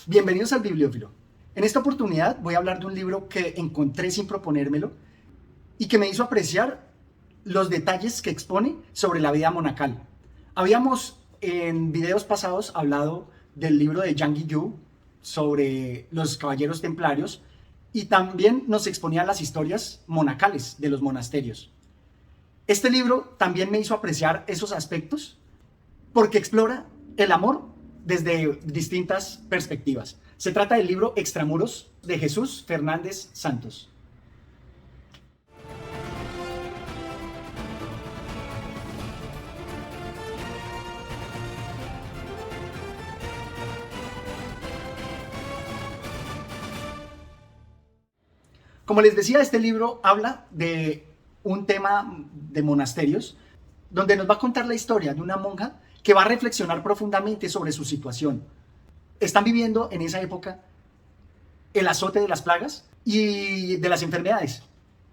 Bienvenidos al Bibliófilo. En esta oportunidad voy a hablar de un libro que encontré sin proponérmelo y que me hizo apreciar los detalles que expone sobre la vida monacal. Habíamos en videos pasados hablado del libro de Yang Guillou sobre los caballeros templarios y también nos exponía las historias monacales de los monasterios. Este libro también me hizo apreciar esos aspectos porque explora el amor desde distintas perspectivas. Se trata del libro Extramuros de Jesús Fernández Santos. Como les decía, este libro habla de un tema de monasterios, donde nos va a contar la historia de una monja que va a reflexionar profundamente sobre su situación. Están viviendo en esa época el azote de las plagas y de las enfermedades.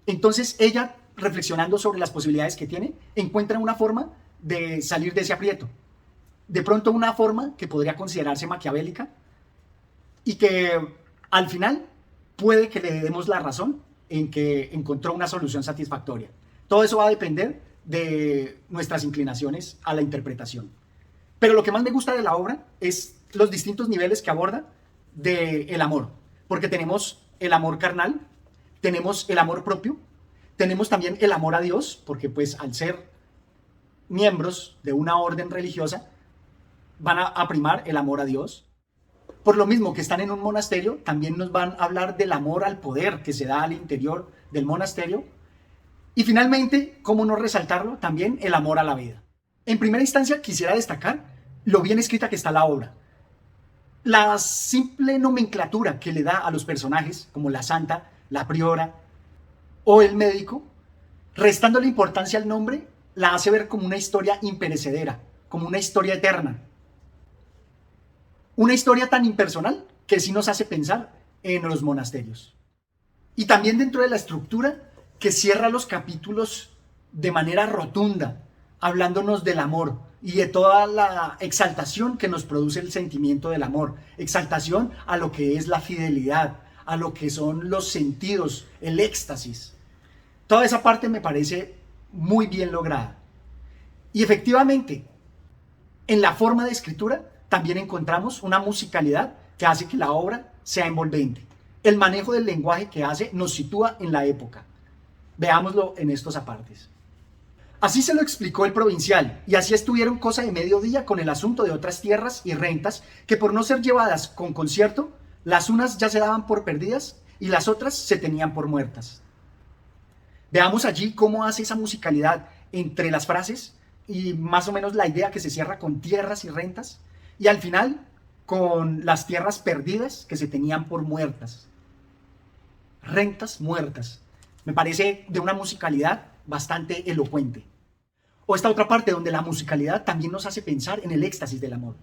Entonces ella, reflexionando sobre las posibilidades que tiene, encuentra una forma de salir de ese aprieto. De pronto una forma que podría considerarse maquiavélica y que al final puede que le demos la razón en que encontró una solución satisfactoria. Todo eso va a depender de nuestras inclinaciones a la interpretación. Pero lo que más me gusta de la obra es los distintos niveles que aborda del amor, porque tenemos el amor carnal, tenemos el amor propio, tenemos también el amor a Dios, porque pues al ser miembros de una orden religiosa van a primar el amor a Dios. Por lo mismo que están en un monasterio, también nos van a hablar del amor al poder que se da al interior del monasterio. Y finalmente, cómo no resaltarlo, también el amor a la vida. En primera instancia, quisiera destacar lo bien escrita que está la obra. La simple nomenclatura que le da a los personajes, como la santa, la priora o el médico, restándole importancia al nombre, la hace ver como una historia imperecedera, como una historia eterna. Una historia tan impersonal que sí nos hace pensar en los monasterios. Y también dentro de la estructura que cierra los capítulos de manera rotunda, hablándonos del amor y de toda la exaltación que nos produce el sentimiento del amor. Exaltación a lo que es la fidelidad, a lo que son los sentidos, el éxtasis. Toda esa parte me parece muy bien lograda. Y efectivamente, en la forma de escritura también encontramos una musicalidad que hace que la obra sea envolvente. El manejo del lenguaje que hace nos sitúa en la época. Veámoslo en estos apartes. Así se lo explicó el provincial, y así estuvieron cosa de mediodía con el asunto de otras tierras y rentas que por no ser llevadas con concierto, las unas ya se daban por perdidas y las otras se tenían por muertas. Veamos allí cómo hace esa musicalidad entre las frases y más o menos la idea que se cierra con tierras y rentas, y al final con las tierras perdidas que se tenían por muertas. Rentas muertas. Me parece de una musicalidad bastante elocuente. O esta otra parte donde la musicalidad también nos hace pensar en el éxtasis del amor.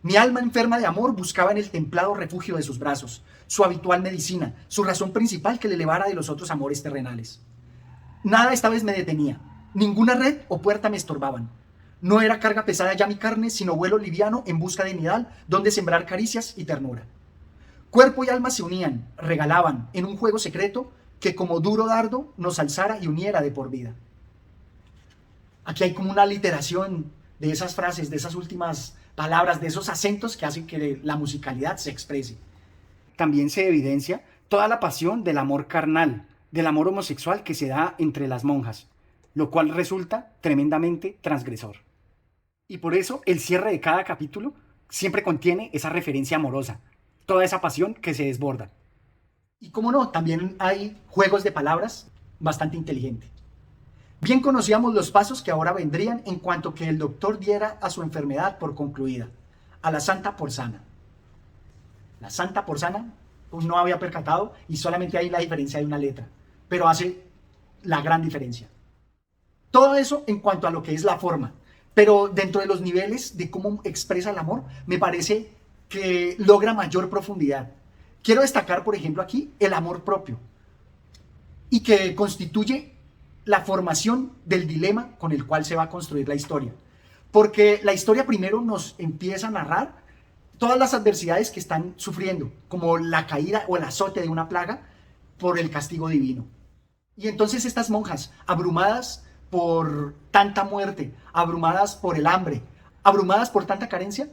Mi alma enferma de amor buscaba en el templado refugio de sus brazos, su habitual medicina, su razón principal que le elevara de los otros amores terrenales. Nada esta vez me detenía, ninguna red o puerta me estorbaban. No era carga pesada ya mi carne, sino vuelo liviano en busca de nidal donde sembrar caricias y ternura. Cuerpo y alma se unían, regalaban, en un juego secreto que como duro dardo nos alzara y uniera de por vida. Aquí hay como una literación de esas frases, de esas últimas palabras, de esos acentos que hacen que la musicalidad se exprese. También se evidencia toda la pasión del amor carnal, del amor homosexual que se da entre las monjas, lo cual resulta tremendamente transgresor. Y por eso el cierre de cada capítulo siempre contiene esa referencia amorosa, toda esa pasión que se desborda. Y cómo no, también hay juegos de palabras bastante inteligentes. Bien conocíamos los pasos que ahora vendrían en cuanto que el doctor diera a su enfermedad por concluida, a la santa por sana. La santa por sana, pues no había percatado y solamente hay la diferencia de una letra, pero hace la gran diferencia. Todo eso en cuanto a lo que es la forma, pero dentro de los niveles de cómo expresa el amor, me parece que logra mayor profundidad. Quiero destacar, por ejemplo, aquí el amor propio y que constituye la formación del dilema con el cual se va a construir la historia. Porque la historia primero nos empieza a narrar todas las adversidades que están sufriendo, como la caída o el azote de una plaga por el castigo divino. Y entonces estas monjas, abrumadas por tanta muerte, abrumadas por el hambre, abrumadas por tanta carencia,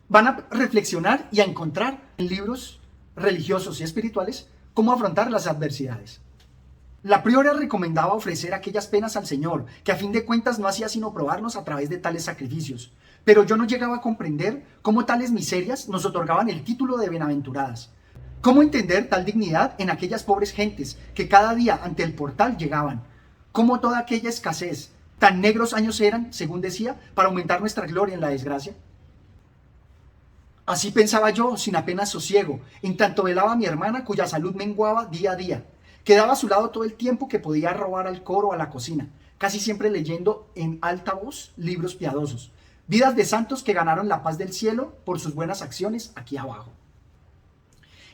van a reflexionar y a encontrar en libros religiosos y espirituales cómo afrontar las adversidades. La priora recomendaba ofrecer aquellas penas al Señor, que a fin de cuentas no hacía sino probarnos a través de tales sacrificios. Pero yo no llegaba a comprender cómo tales miserias nos otorgaban el título de bienaventuradas. ¿Cómo entender tal dignidad en aquellas pobres gentes que cada día ante el portal llegaban? ¿Cómo toda aquella escasez, tan negros años eran, según decía, para aumentar nuestra gloria en la desgracia? Así pensaba yo, sin apenas sosiego, en tanto velaba a mi hermana cuya salud menguaba día a día. Quedaba a su lado todo el tiempo que podía robar al coro o a la cocina, casi siempre leyendo en alta voz libros piadosos, vidas de santos que ganaron la paz del cielo por sus buenas acciones aquí abajo.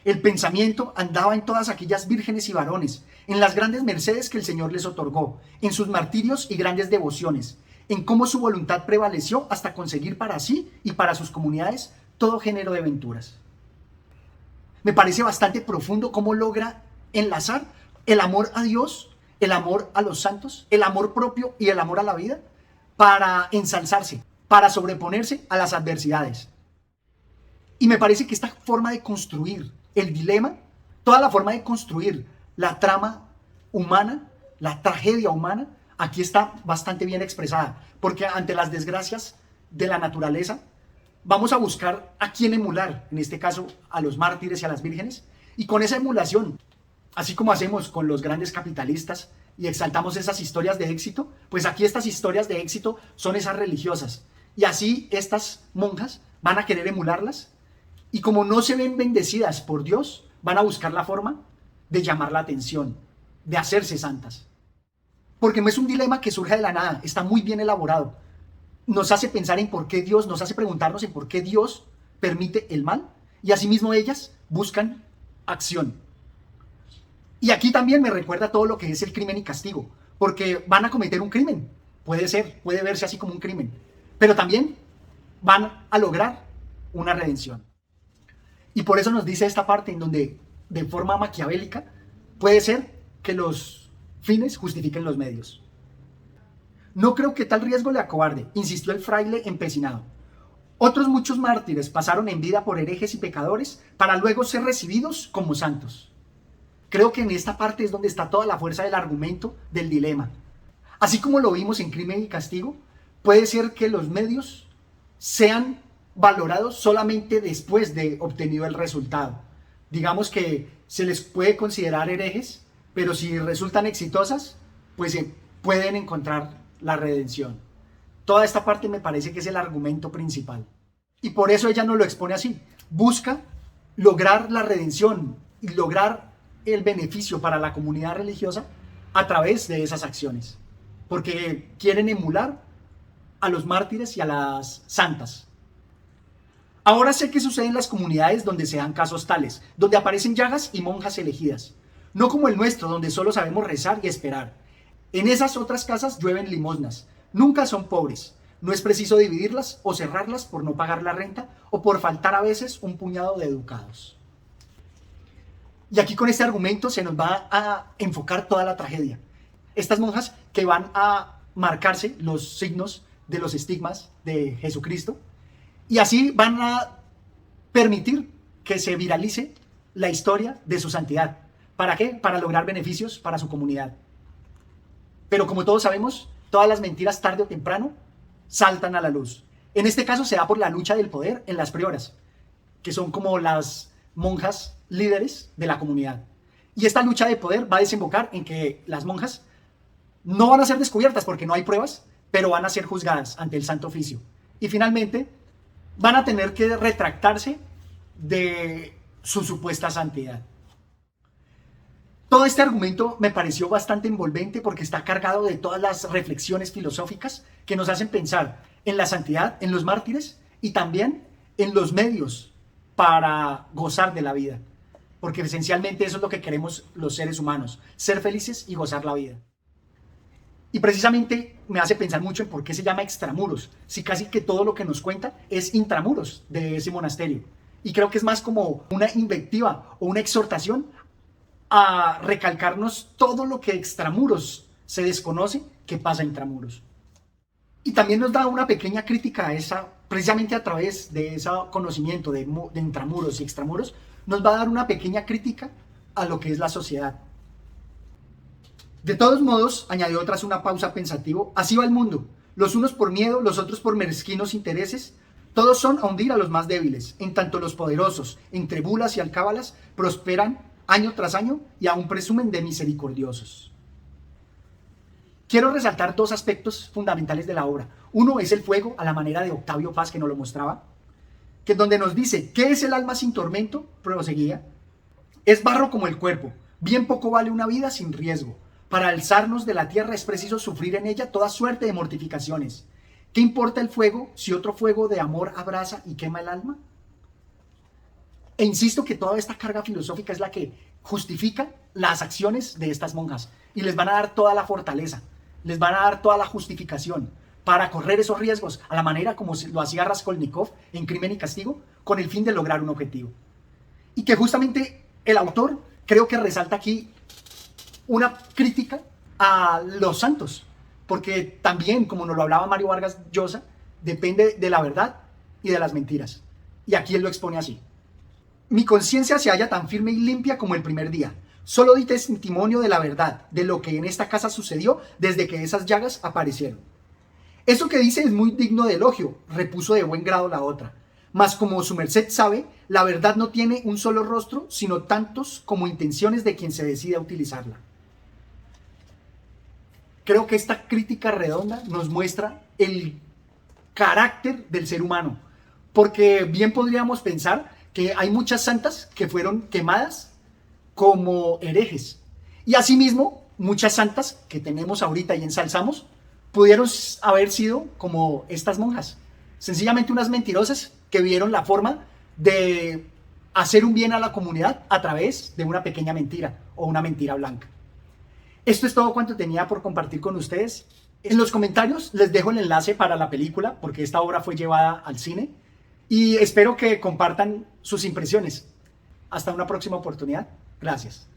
El pensamiento andaba en todas aquellas vírgenes y varones, en las grandes mercedes que el Señor les otorgó, en sus martirios y grandes devociones, en cómo su voluntad prevaleció hasta conseguir para sí y para sus comunidades todo género de venturas. Me parece bastante profundo cómo logra enlazar el amor a Dios, el amor a los santos, el amor propio y el amor a la vida para ensalzarse, para sobreponerse a las adversidades. Y me parece que esta forma de construir el dilema, toda la forma de construir la trama humana, la tragedia humana, aquí está bastante bien expresada, porque ante las desgracias de la naturaleza, vamos a buscar a quién emular, en este caso a los mártires y a las vírgenes, y con esa emulación, así como hacemos con los grandes capitalistas y exaltamos esas historias de éxito, pues aquí estas historias de éxito son esas religiosas, y así estas monjas van a querer emularlas, y como no se ven bendecidas por Dios, van a buscar la forma de llamar la atención, de hacerse santas. Porque no es un dilema que surja de la nada, está muy bien elaborado. Nos hace pensar en por qué Dios, nos hace preguntarnos en por qué Dios permite el mal, y asimismo ellas buscan acción. Y aquí también me recuerda todo lo que es el crimen y castigo, porque van a cometer un crimen, puede ser, puede verse así como un crimen, pero también van a lograr una redención. Y por eso nos dice esta parte en donde de forma maquiavélica puede ser que los fines justifiquen los medios. No creo que tal riesgo le acobarde, insistió el fraile empecinado. Otros muchos mártires pasaron en vida por herejes y pecadores para luego ser recibidos como santos. Creo que en esta parte es donde está toda la fuerza del argumento del dilema. Así como lo vimos en Crimen y Castigo, puede ser que los medios sean valorados solamente después de obtenido el resultado. Digamos que se les puede considerar herejes, pero si resultan exitosas, pues pueden encontrar la redención. Toda esta parte me parece que es el argumento principal. Y por eso ella nos lo expone así. Busca lograr la redención y lograr el beneficio para la comunidad religiosa a través de esas acciones. Porque quieren emular a los mártires y a las santas. Ahora sé qué sucede en las comunidades donde se dan casos tales, donde aparecen llagas y monjas elegidas. No como el nuestro, donde solo sabemos rezar y esperar. En esas otras casas llueven limosnas. Nunca son pobres. No es preciso dividirlas o cerrarlas por no pagar la renta o por faltar a veces un puñado de ducados. Y aquí con este argumento se nos va a enfocar toda la tragedia. Estas monjas que van a marcarse los signos de los estigmas de Jesucristo, y así van a permitir que se viralice la historia de su santidad. ¿Para qué? Para lograr beneficios para su comunidad. Pero como todos sabemos, todas las mentiras tarde o temprano saltan a la luz. En este caso se da por la lucha del poder en las prioras, que son como las monjas líderes de la comunidad. Y esta lucha de poder va a desembocar en que las monjas no van a ser descubiertas porque no hay pruebas, pero van a ser juzgadas ante el Santo Oficio. Y finalmente van a tener que retractarse de su supuesta santidad. Todo este argumento me pareció bastante envolvente porque está cargado de todas las reflexiones filosóficas que nos hacen pensar en la santidad, en los mártires y también en los medios para gozar de la vida. Porque esencialmente eso es lo que queremos los seres humanos, ser felices y gozar la vida. Y precisamente me hace pensar mucho en por qué se llama extramuros, si casi que todo lo que nos cuenta es intramuros de ese monasterio. Y creo que es más como una invectiva o una exhortación a recalcarnos todo lo que extramuros se desconoce que pasa intramuros. Y también nos da una pequeña crítica a esa, precisamente a través de ese conocimiento de intramuros y extramuros, nos va a dar una pequeña crítica a lo que es la sociedad. De todos modos, añadió tras una pausa pensativo, así va el mundo, los unos por miedo, los otros por mezquinos intereses, todos son a hundir a los más débiles, en tanto los poderosos, entre bulas y alcábalas, prosperan año tras año y aún presumen de misericordiosos. Quiero resaltar dos aspectos fundamentales de la obra. Uno es el fuego, a la manera de Octavio Paz, que nos lo mostraba, que es donde nos dice, ¿qué es el alma sin tormento? Proseguía. Es barro como el cuerpo, bien poco vale una vida sin riesgo. Para alzarnos de la tierra es preciso sufrir en ella toda suerte de mortificaciones. ¿Qué importa el fuego si otro fuego de amor abraza y quema el alma? E insisto que toda esta carga filosófica es la que justifica las acciones de estas monjas y les van a dar toda la fortaleza, les van a dar toda la justificación para correr esos riesgos a la manera como lo hacía Raskolnikov en Crimen y Castigo, con el fin de lograr un objetivo. Y que justamente el autor creo que resalta aquí una crítica a los santos, porque también, como nos lo hablaba Mario Vargas Llosa, depende de la verdad y de las mentiras. Y aquí él lo expone así. Mi conciencia se halla tan firme y limpia como el primer día. Solo di testimonio de la verdad, de lo que en esta casa sucedió desde que esas llagas aparecieron. Eso que dice es muy digno de elogio, repuso de buen grado la otra. Mas como su merced sabe, la verdad no tiene un solo rostro, sino tantos como intenciones de quien se decide a utilizarla. Creo que esta crítica redonda nos muestra el carácter del ser humano, porque bien podríamos pensar que hay muchas santas que fueron quemadas como herejes, y asimismo muchas santas que tenemos ahorita y ensalzamos pudieron haber sido como estas monjas, sencillamente unas mentirosas que vieron la forma de hacer un bien a la comunidad a través de una pequeña mentira o una mentira blanca. Esto es todo cuanto tenía por compartir con ustedes. En los comentarios les dejo el enlace para la película, porque esta obra fue llevada al cine, y espero que compartan sus impresiones. Hasta una próxima oportunidad. Gracias.